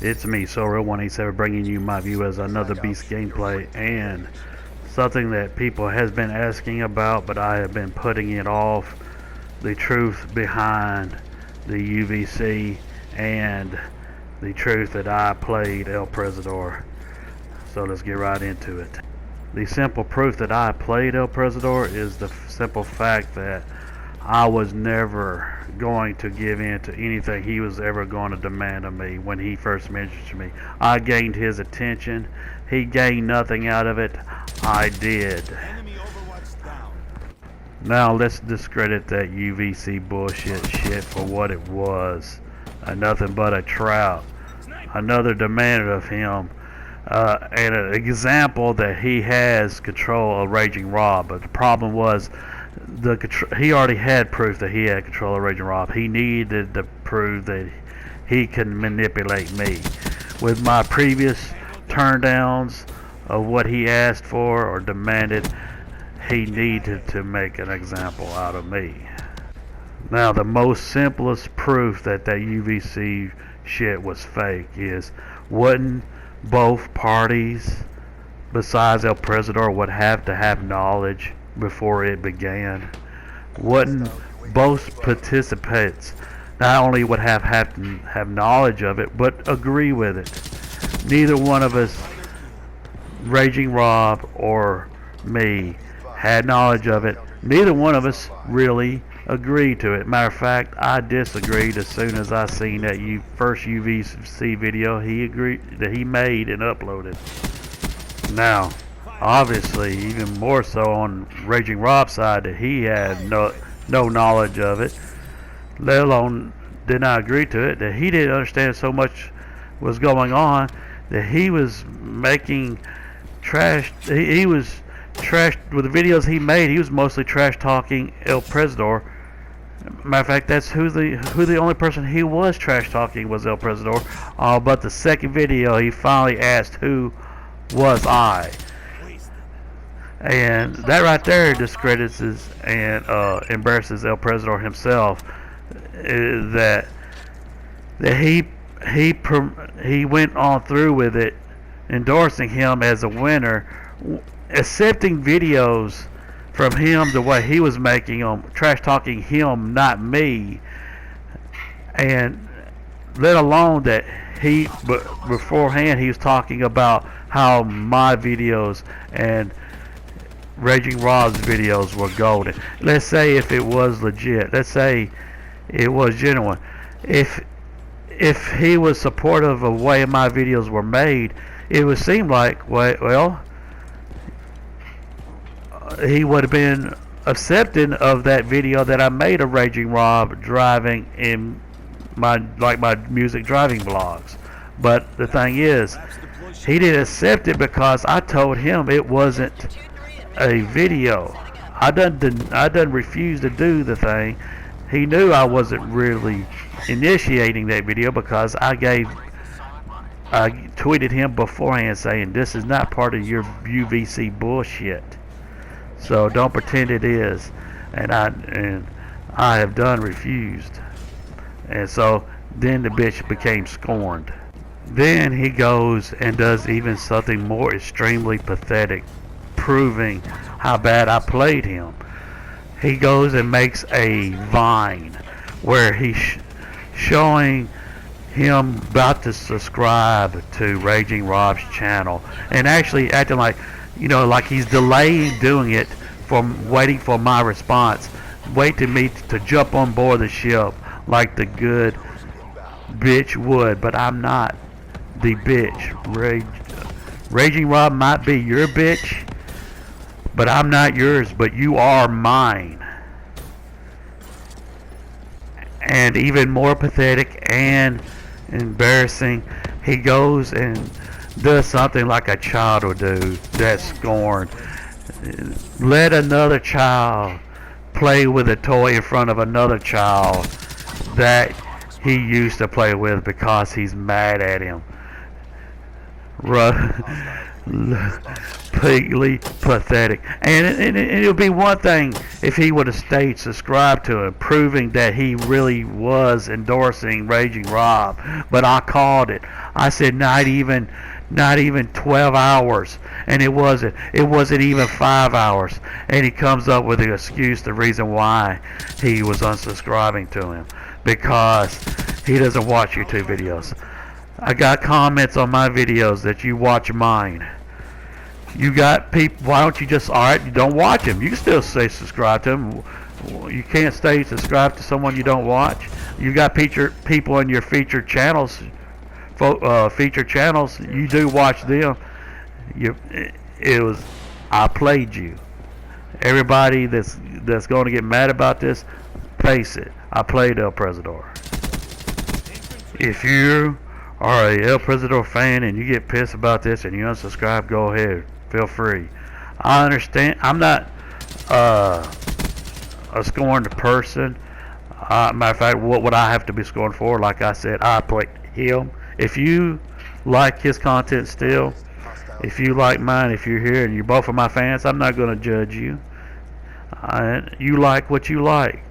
It's me, SoReal187, bringing you my view as another Beast gameplay, and something that people has been asking about, but I have been putting it off: the truth behind the UVC and the truth that I played ELPRESADOR. So let's get right into it. The simple proof that I played ELPRESADOR is the simple fact that I was never going to give in to anything he was ever going to demand of me when he first mentioned me. I gained his attention. He gained nothing out of it. I did. Now let's discredit that UVC bullshit shit for what it was. Nothing but a trout. Another demand of him. And an example that he has control of Raging Rob. But the problem was, he already had proof that he had control of Raging Rob. He needed to prove that he can manipulate me. With my previous turndowns of what he asked for or demanded, he needed to make an example out of me. Now, the most simplest proof that UVC shit was fake is, wouldn't both parties besides ELPRESADOR would have to have knowledge before it began? Wouldn't both participants not only would have to have knowledge of it, but agree with it? Neither one of us, Raging Rob or me, had knowledge of it. Neither one of us really agreed to it. Matter of fact, I disagreed as soon as I seen that first UVC video he made and uploaded. Now, obviously, even more so on Raging Rob's side, that he had no knowledge of it, let alone did not agree to it, that he didn't understand so much was going on, that he was making trash. He was trash with the videos he made. He was mostly trash talking ELPRESADOR. Matter of fact, that's who the only person he was trash talking was ELPRESADOR. But the second video, he finally asked, "Who was I?" And that right there discredits and embarrasses ELPRESADOR himself. That he went on through with it, endorsing him as a winner, accepting videos from him the way he was making them, trash talking him, not me, and let alone that beforehand he was talking about how my videos and Raging Rob's videos were golden. Let's say if it was legit, let's say it was genuine, if he was supportive of the way my videos were made, it would seem like, well, he would have been accepting of that video that I made of Raging Rob driving in my music driving vlogs. But the thing is, he didn't accept it because I told him it wasn't a video. I done refused to do the thing. He knew I wasn't really initiating that video because I tweeted him beforehand saying, "This is not part of your UVC bullshit. So don't pretend it is." And I have done refused. And so then the bitch became scorned. Then he goes and does even something more extremely pathetic, proving how bad I played him. He goes and makes a Vine where he's showing him about to subscribe to Raging Rob's channel, and actually acting like, like he's delaying doing it, waiting for my response, waiting me to jump on board the ship like the good bitch would. But I'm not the bitch. Raging Rob might be your bitch, but I'm not yours, but you are mine. And even more pathetic and embarrassing, he goes and does something like a child would do, that's scorned. Let another child play with a toy in front of another child that he used to play with because he's mad at him. Completely pathetic. And it would be one thing if he would have stayed subscribed to him, proving that he really was endorsing Raging Rob. But I called it. I said not even 12 hours, and it wasn't even 5 hours, and he comes up with the excuse, the reason why he was unsubscribing to him, because he doesn't watch YouTube videos. I got comments on my videos that you watch mine. You got people, why don't you just, alright, you don't watch him, you can still stay subscribed to him. You can't stay subscribed to someone you don't watch. You got people in your featured channels, you do watch them. I played you. Everybody that's going to get mad about this, face it, I played ELPRESADOR. If you are a ELPRESADOR fan and you get pissed about this and you unsubscribe, go ahead, feel free. I understand. I'm not a scorned person. Matter of fact, what would I have to be scorned for? Like I said, I played him. If you like his content still, if you like mine, if you're here and you're both of my fans, I'm not going to judge you. You like what you like.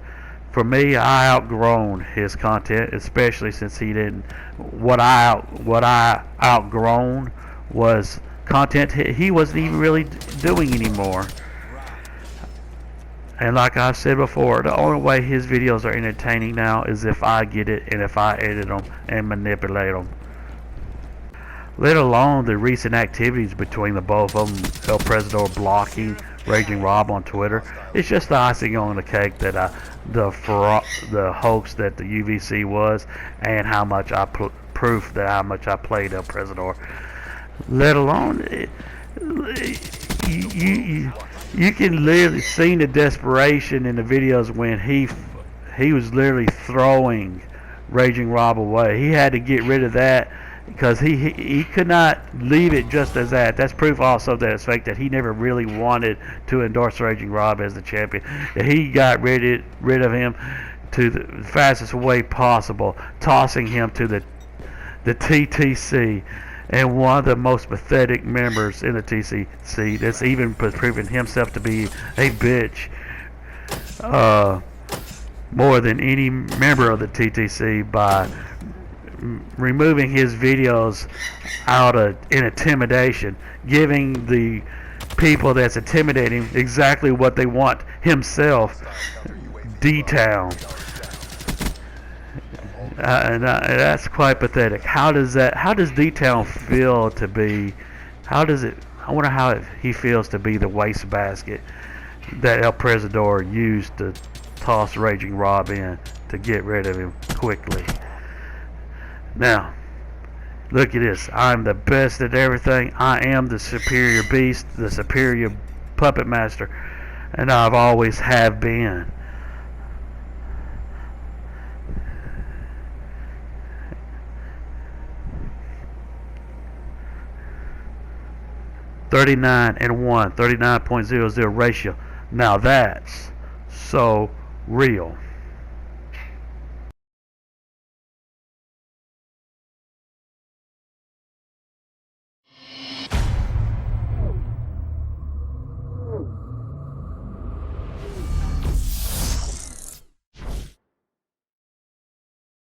For me, I outgrown his content, especially since he didn't. What I outgrown was content he wasn't even really doing anymore. And like I said before, the only way his videos are entertaining now is if I get it and if I edit them and manipulate them. Let alone the recent activities between the both of them, ELPRESADOR blocking Raging Rob on Twitter. It's just the icing on the cake that the hoax that the UVC was, and how much proof that how much I played ELPRESADOR. Let alone you can literally see the desperation in the videos when he was literally throwing Raging Rob away. He had to get rid of that because he could not leave it just as that. That's proof also that it's fake, that he never really wanted to endorse Raging Rob as the champion. That he got rid of him to the fastest way possible, tossing him to the TTC. And one of the most pathetic members in the TTC that's even proven himself to be a bitch more than any member of the TTC by removing his videos out in intimidation, giving the people that's intimidating exactly what they want himself, D-Town. And that's quite pathetic. How does D-Town feel to be? I wonder how he feels to be the wastebasket that ELPRESADOR used to toss Raging Rob in to get rid of him quickly. Now, look at this. I'm the best at everything. I am the superior beast, the superior puppet master, and I've always have been. .1, 39.00 ratio. Now that's so real.